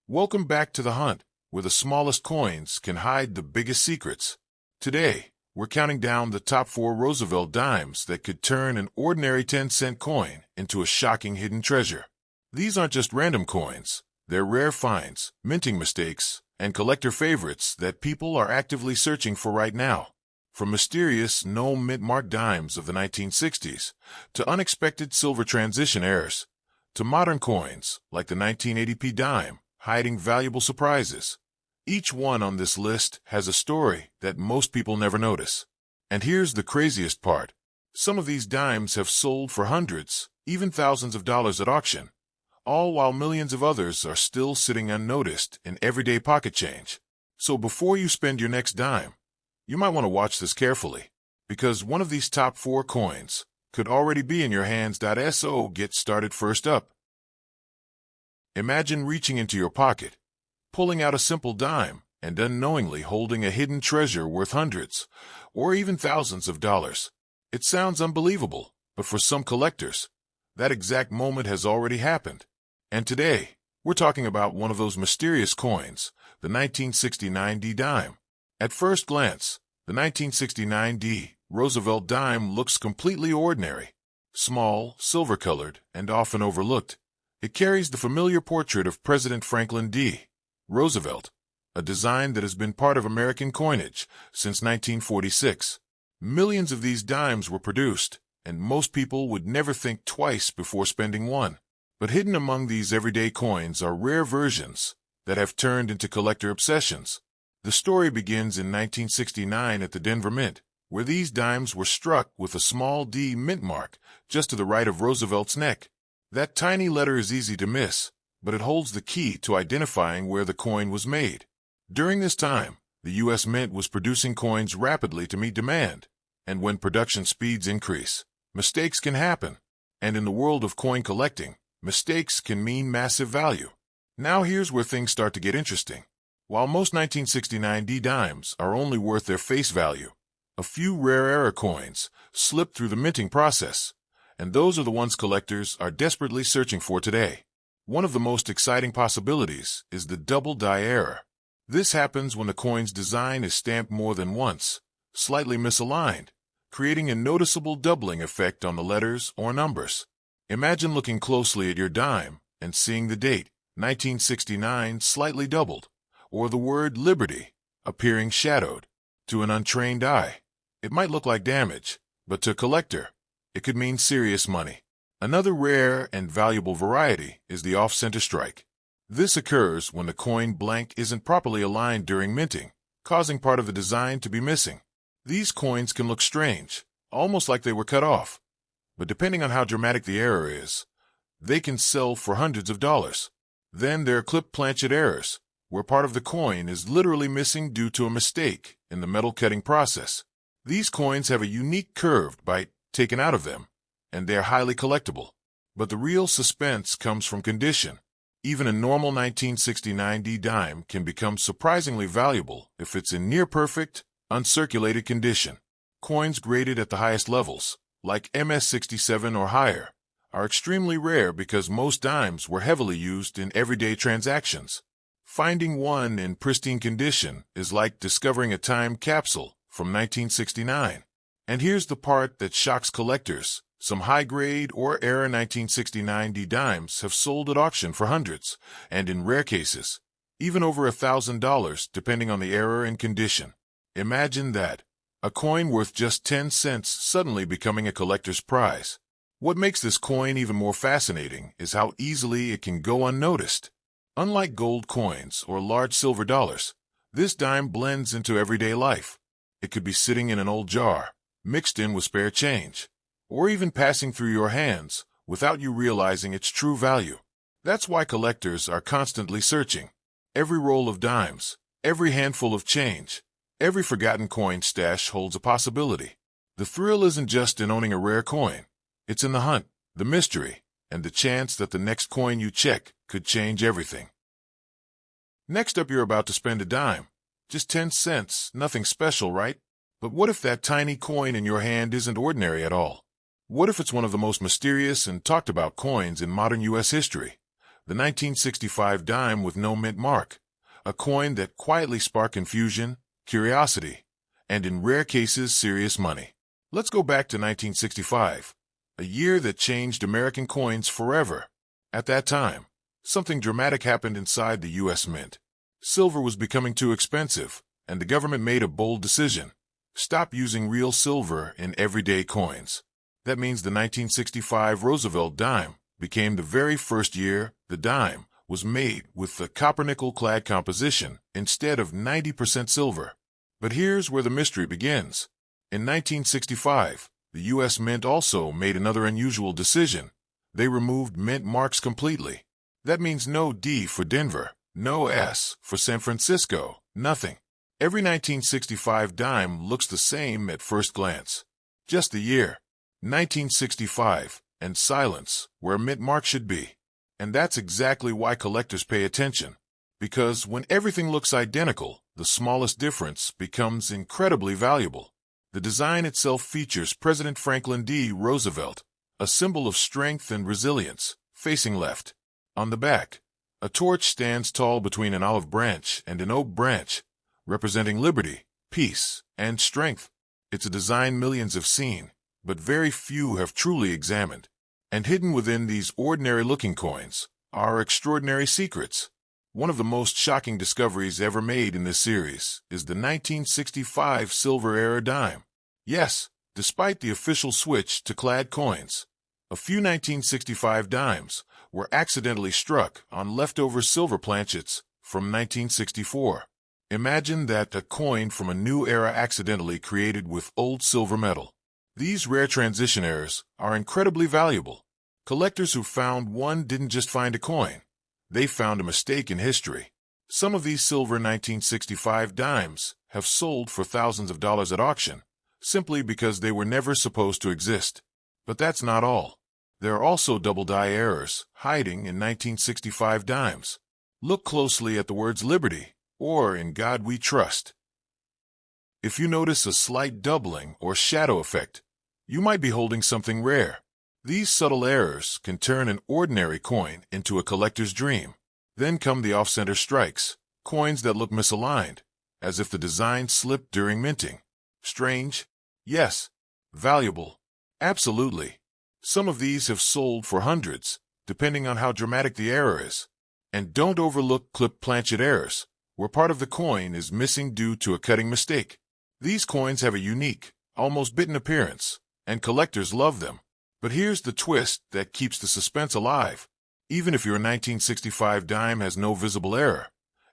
Welcome back to the hunt, where the smallest coins can hide the biggest secrets. Today, we're counting down the top 4 Roosevelt dimes that could turn an ordinary 10-cent coin into a shocking hidden treasure. These aren't just random coins. They're rare finds, minting mistakes, and collector favorites that people are actively searching for right now. From mysterious no-mint-mark dimes of the 1960s to unexpected silver transition errors, to modern coins like the 1980p dime, hiding valuable surprises. Each one on this list has a story that most people never notice. And here's the craziest part. Some of these dimes have sold for hundreds, even thousands of dollars at auction, all while millions of others are still sitting unnoticed in everyday pocket change. So before you spend your next dime, you might want to watch this carefully, because one of these top 4 coins could already be in your hands. So get started. First up, imagine reaching into your pocket, pulling out a simple dime, and unknowingly holding a hidden treasure worth hundreds, or even thousands of dollars. It sounds unbelievable, but for some collectors, that exact moment has already happened. And today, we're talking about one of those mysterious coins, the 1969 D dime. At first glance, the 1969 D Roosevelt dime looks completely ordinary. Small, silver-colored, and often overlooked, it carries the familiar portrait of President Franklin D. Roosevelt, a design that has been part of American coinage since 1946. Millions of these dimes were produced, and most people would never think twice before spending one. But hidden among these everyday coins are rare versions that have turned into collector obsessions. The story begins in 1969 at the Denver Mint, where these dimes were struck with a small D mint mark just to the right of Roosevelt's neck. That tiny letter is easy to miss, but it holds the key to identifying where the coin was made. During this time, the U.S. Mint was producing coins rapidly to meet demand, and when production speeds increase, mistakes can happen. And in the world of coin collecting, mistakes can mean massive value. Now here's where things start to get interesting. While most 1969 D dimes are only worth their face value, a few rare error coins slip through the minting process, and those are the ones collectors are desperately searching for today. One of the most exciting possibilities is the double die error. This happens when the coin's design is stamped more than once, slightly misaligned, creating a noticeable doubling effect on the letters or numbers. Imagine looking closely at your dime and seeing the date, 1969, slightly doubled, or the word Liberty appearing shadowed. To an untrained eye, it might look like damage, but to a collector, it could mean serious money. Another rare and valuable variety is the off-center strike. This occurs when the coin blank isn't properly aligned during minting, causing part of the design to be missing. These coins can look strange, almost like they were cut off. But depending on how dramatic the error is, they can sell for hundreds of dollars. Then there are clip planchet errors, where part of the coin is literally missing due to a mistake in the metal cutting process. These coins have a unique curved bite taken out of them, and they are highly collectible. But the real suspense comes from condition. Even a normal 1969 D dime can become surprisingly valuable if it's in near-perfect, uncirculated condition. Coins graded at the highest levels, like MS-67 or higher, are extremely rare because most dimes were heavily used in everyday transactions. Finding one in pristine condition is like discovering a time capsule from 1969. And here's the part that shocks collectors. Some high-grade or error 1969 D dimes have sold at auction for hundreds, and in rare cases, even over $1,000 depending on the error and condition. Imagine that, a coin worth just 10 cents suddenly becoming a collector's prize. What makes this coin even more fascinating is how easily it can go unnoticed. Unlike gold coins or large silver dollars, this dime blends into everyday life. It could be sitting in an old jar, mixed in with spare change, or even passing through your hands without you realizing its true value. That's why collectors are constantly searching. Every roll of dimes, every handful of change, every forgotten coin stash holds a possibility. The thrill isn't just in owning a rare coin. It's in the hunt, the mystery, and the chance that the next coin you check could change everything. Next up, you're about to spend a dime. Just 10 cents, nothing special, right? But what if that tiny coin in your hand isn't ordinary at all? What if it's one of the most mysterious and talked about coins in modern U.S. history? the 1965 dime with no mint mark, a coin that quietly sparked confusion, curiosity, and in rare cases, serious money. Let's go back to 1965, a year that changed American coins forever. At that time, something dramatic happened inside the U.S. Mint. Silver was becoming too expensive, and the government made a bold decision: stop using real silver in everyday coins. That means the 1965 Roosevelt dime became the very first year the dime was made with the copper-nickel-clad composition instead of 90% silver. But here's where the mystery begins. In 1965, the U.S. Mint also made another unusual decision. They removed mint marks completely. That means no D for Denver, no S for San Francisco, nothing. Every 1965 dime looks the same at first glance. Just the year, 1965, and silence where a mint mark should be. And that's exactly why collectors pay attention. Because when everything looks identical, the smallest difference becomes incredibly valuable. The design itself features President Franklin D. Roosevelt, a symbol of strength and resilience, facing left. On the back, a torch stands tall between an olive branch and an oak branch, representing liberty, peace, and strength. It's a design millions have seen, but very few have truly examined. And hidden within these ordinary-looking coins are extraordinary secrets. One of the most shocking discoveries ever made in this series is the 1965 silver-era dime. Yes, despite the official switch to clad coins, a few 1965 dimes were accidentally struck on leftover silver planchets from 1964. Imagine that, a coin from a new era accidentally created with old silver metal. These rare transition errors are incredibly valuable. Collectors who found one didn't just find a coin. They found a mistake in history. Some of these silver 1965 dimes have sold for thousands of dollars at auction, simply because they were never supposed to exist. But that's not all. There are also double-die errors hiding in 1965 dimes. Look closely at the words Liberty or In God We Trust. If you notice a slight doubling or shadow effect, you might be holding something rare. These subtle errors can turn an ordinary coin into a collector's dream. Then come the off-center strikes, coins that look misaligned, as if the design slipped during minting. Strange? Yes. Valuable? Absolutely. Some of these have sold for hundreds, depending on how dramatic the error is. And don't overlook clipped planchet errors, where part of the coin is missing due to a cutting mistake. These coins have a unique, almost bitten appearance, and collectors love them. But here's the twist that keeps the suspense alive. Even if your 1965 dime has no visible error,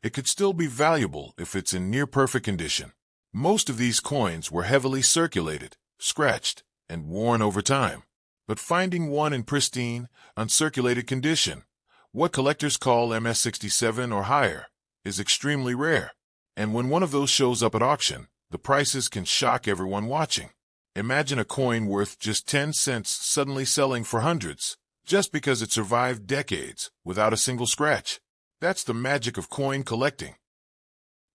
it could still be valuable if it's in near-perfect condition. Most of these coins were heavily circulated, scratched, and worn over time. But finding one in pristine, uncirculated condition, what collectors call MS67 or higher, is extremely rare. And when one of those shows up at auction, the prices can shock everyone watching. Imagine a coin worth just 10 cents suddenly selling for hundreds, just because it survived decades without a single scratch. That's the magic of coin collecting.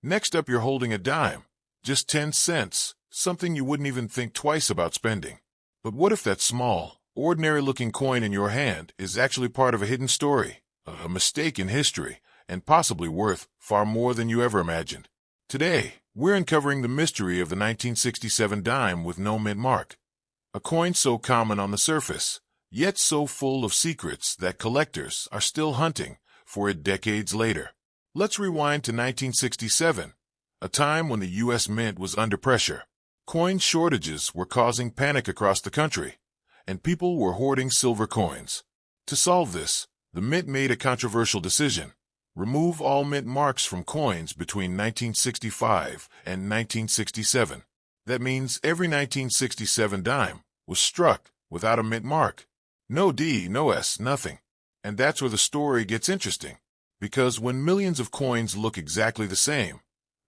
Next up, you're holding a dime, just 10 cents, something you wouldn't even think twice about spending. But what if that small, ordinary-looking coin in your hand is actually part of a hidden story, a mistake in history, and possibly worth far more than you ever imagined? Today, we're uncovering the mystery of the 1967 dime with no mint mark. A coin so common on the surface, yet so full of secrets that collectors are still hunting for it decades later. Let's rewind to 1967, a time when the U.S. Mint was under pressure. Coin shortages were causing panic across the country, and people were hoarding silver coins. To solve this, the Mint made a controversial decision: remove all mint marks from coins between 1965 and 1967. That means every 1967 dime was struck without a mint mark. No D, no S, nothing. And that's where the story gets interesting. Because when millions of coins look exactly the same,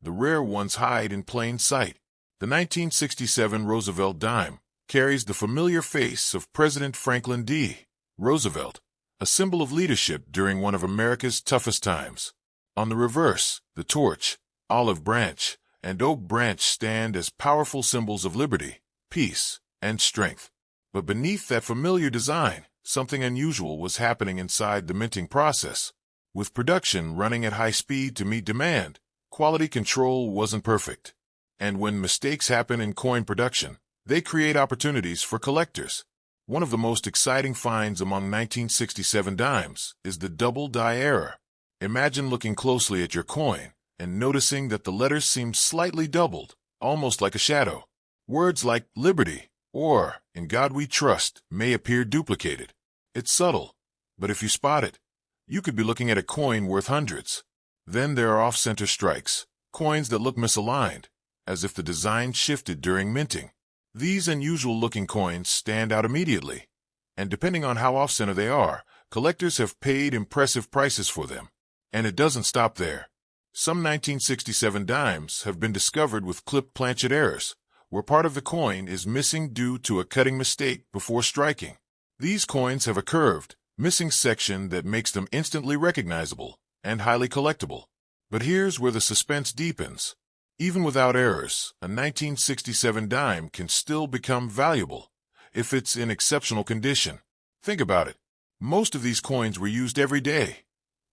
the rare ones hide in plain sight. The 1967 Roosevelt dime carries the familiar face of President Franklin D. Roosevelt, a symbol of leadership during one of America's toughest times. On the reverse, the torch, olive branch, and oak branch stand as powerful symbols of liberty, peace, and strength. But beneath that familiar design something unusual was happening inside the minting process. With production running at high speed to meet demand, quality control wasn't perfect. And when mistakes happen in coin production, they create opportunities for collectors. One of the most exciting finds among 1967 dimes is the double die error. Imagine looking closely at your coin and noticing that the letters seem slightly doubled, almost like a shadow. Words like liberty or in God we trust may appear duplicated. It's subtle, but if you spot it, you could be looking at a coin worth hundreds. Then there are off-center strikes, coins that look misaligned, as if the design shifted during minting. These unusual-looking coins stand out immediately, and depending on how off-center they are, collectors have paid impressive prices for them. And it doesn't stop there. Some 1967 dimes have been discovered with clipped planchet errors, where part of the coin is missing due to a cutting mistake before striking. These coins have a curved, missing section that makes them instantly recognizable and highly collectible. But here's where the suspense deepens. Even without errors, a 1967 dime can still become valuable if it's in exceptional condition. Think about it. Most of these coins were used every day,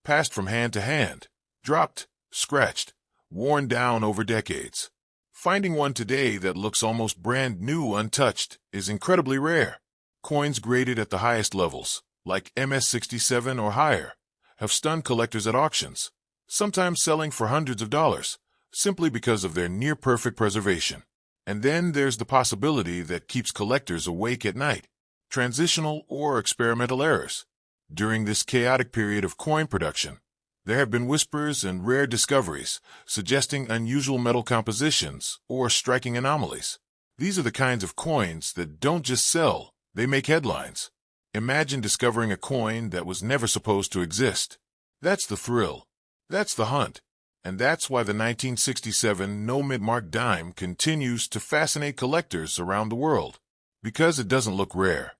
passed from hand to hand, dropped, scratched, worn down over decades. Finding one today that looks almost brand new untouched is incredibly rare. Coins graded at the highest levels, like MS-67 or higher, have stunned collectors at auctions, sometimes selling for hundreds of dollars, simply because of their near-perfect preservation. And then there's the possibility that keeps collectors awake at night: transitional or experimental errors. During this chaotic period of coin production, there have been whispers and rare discoveries suggesting unusual metal compositions or striking anomalies. These are the kinds of coins that don't just sell, they make headlines. Imagine discovering a coin that was never supposed to exist. That's the thrill. That's the hunt. And that's why the 1967 no-mint-mark dime continues to fascinate collectors around the world. Because it doesn't look rare.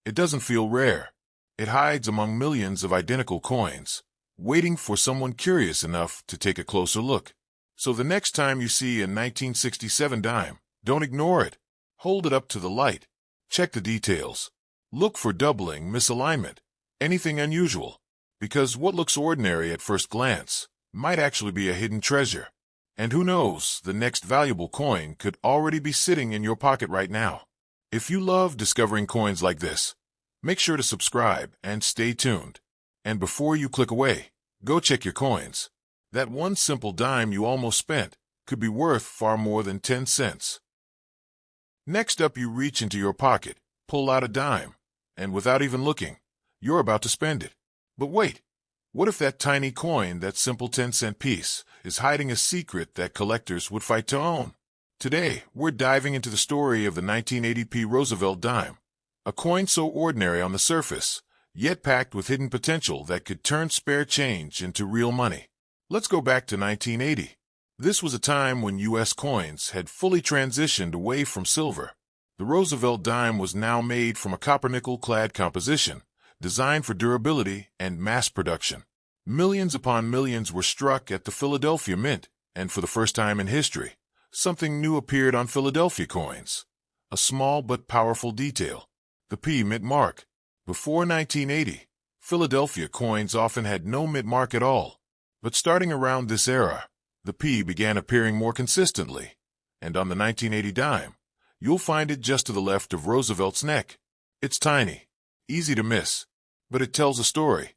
It doesn't feel rare. It hides among millions of identical coins, waiting for someone curious enough to take a closer look. So the next time you see a 1967 dime, don't ignore it. Hold it up to the light. Check the details. Look for doubling, misalignment, anything unusual. Because what looks ordinary at first glance might actually be a hidden treasure. And who knows, the next valuable coin could already be sitting in your pocket right now. If you love discovering coins like this, make sure to subscribe and stay tuned. And before you click away, go check your coins. That one simple dime you almost spent could be worth far more than 10 cents. Next up, you reach into your pocket, pull out a dime, and without even looking, you're about to spend it. But wait, what if that tiny coin, that simple 10-cent piece, is hiding a secret that collectors would fight to own? Today, we're diving into the story of the 1980p Roosevelt dime, a coin so ordinary on the surface, yet packed with hidden potential that could turn spare change into real money. Let's go back to 1980. This was a time when U.S. coins had fully transitioned away from silver. The Roosevelt dime was now made from a copper-nickel-clad composition, designed for durability and mass production. Millions upon millions were struck at the Philadelphia Mint, and for the first time in history, something new appeared on Philadelphia coins. A small but powerful detail: the P mint mark. Before 1980, Philadelphia coins often had no mint mark at all. But starting around this era, the P began appearing more consistently, and on the 1980 dime, you'll find it just to the left of Roosevelt's neck. It's tiny, easy to miss, but it tells a story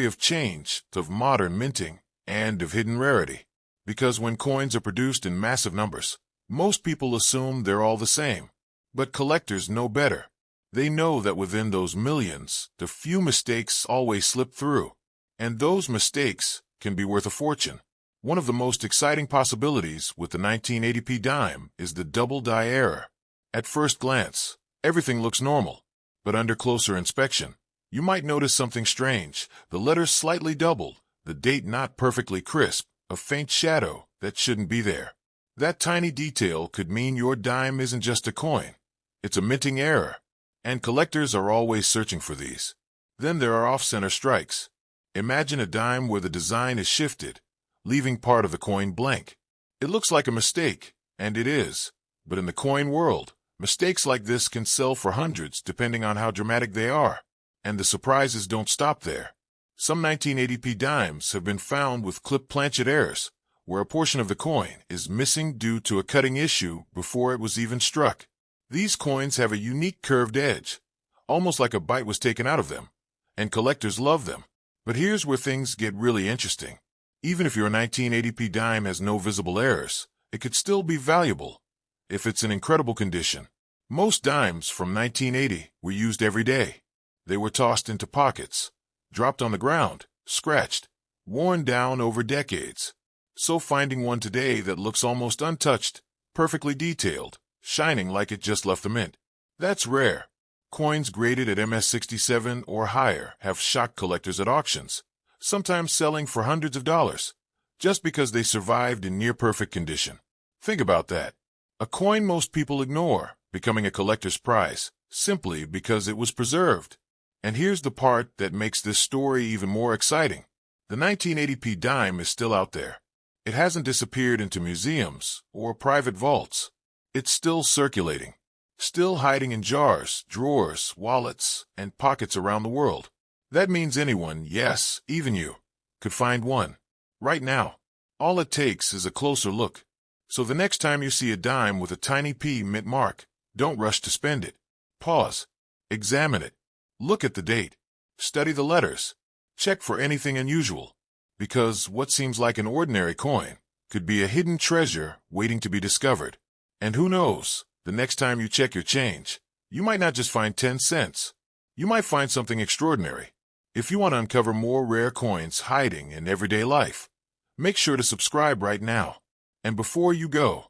of change, of modern minting, and of hidden rarity. Because when coins are produced in massive numbers, most people assume they're all the same. But collectors know better. They know that within those millions, the few mistakes always slip through, and those mistakes can be worth a fortune. One of the most exciting possibilities with the 1980p dime is the double die error. At first glance, everything looks normal, but under closer inspection, you might notice something strange: the letters slightly doubled, the date not perfectly crisp, a faint shadow that shouldn't be there. That tiny detail could mean your dime isn't just a coin, it's a minting error, and collectors are always searching for these. Then there are off-center strikes. Imagine a dime where the design is shifted, leaving part of the coin blank. It looks like a mistake, and it is, but in the coin world, mistakes like this can sell for hundreds depending on how dramatic they are. And the surprises don't stop there. Some 1980p dimes have been found with clip planchet errors, where a portion of the coin is missing due to a cutting issue before it was even struck. These coins have a unique curved edge, almost like a bite was taken out of them, and collectors love them. But here's where things get really interesting. Even if your 1980p dime has no visible errors, it could still be valuable if it's in incredible condition. Most dimes from 1980 were used every day. They were tossed into pockets, dropped on the ground, scratched, worn down over decades. So finding one today that looks almost untouched, perfectly detailed, shining like it just left the mint, that's rare. Coins graded at MS-67 or higher have shocked collectors at auctions, sometimes selling for hundreds of dollars, just because they survived in near-perfect condition. Think about that. A coin most people ignore, becoming a collector's prize, simply because it was preserved. And here's the part that makes this story even more exciting. The 1980p dime is still out there. It hasn't disappeared into museums or private vaults. It's still circulating, still hiding in jars, drawers, wallets, and pockets around the world. That means anyone, yes, even you, could find one. Right now. All it takes is a closer look. So the next time you see a dime with a tiny P mint mark, don't rush to spend it. Pause. Examine it. Look at the date. Study the letters. Check for anything unusual. Because what seems like an ordinary coin could be a hidden treasure waiting to be discovered. And who knows, the next time you check your change, you might not just find 10 cents. You might find something extraordinary. If you want to uncover more rare coins hiding in everyday life, make sure to subscribe right now. And before you go,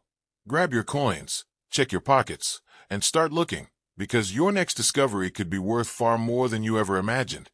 grab your coins, check your pockets, and start looking, because your next discovery could be worth far more than you ever imagined.